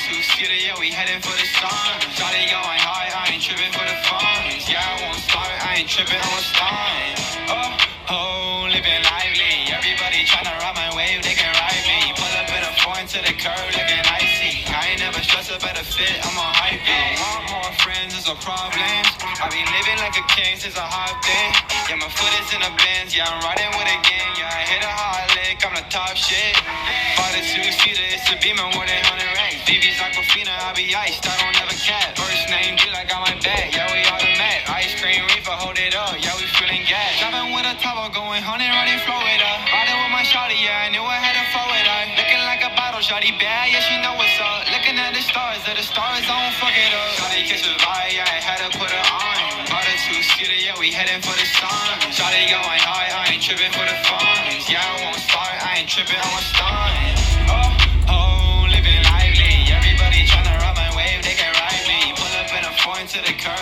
two-seater, yeah, we heading for the sun. Shawty going high, I ain't tripping for the funds. Yeah, I won't start, I ain't tripping, I'ma start. Oh, living lively. Everybody tryna ride my wave, they can ride me. Pull up in a foreign to the curb, looking icy. I ain't never stressed about a fit, I'm on hype it. Want more friends is a problem. I be living like a king since I hopped in. Yeah, my foot is in the bends, yeah, I'm riding with a gang. Yeah, I hit a hard lick, I'm the top shit. Bought a two-seater, it's a Beamer, more than 100 racks. BB's Aquafina, I be iced, I don't ever cap. First name D like on my back, yeah, we all the mat. Ice cream reefer, hold it up, yeah, we feeling gas. Driving with a tower, going 100, riding flow it up. Riding with my shawty, yeah, I knew I had to flow it up. Looking like a bottle, shawty bad, yeah, she know what's up. Looking at the stars, I don't fuck it up. Shawty catch a vibe, yeah, I had to put her on. Bought a two-seater, yeah, we heading for the sun. Shawty going high, I ain't tripping for the funds. Yeah, I won't start, I ain't tripping, I'ma start. Oh, living lively. Everybody tryna ride my wave, they can ride me. Pull up in a foreign to the curb.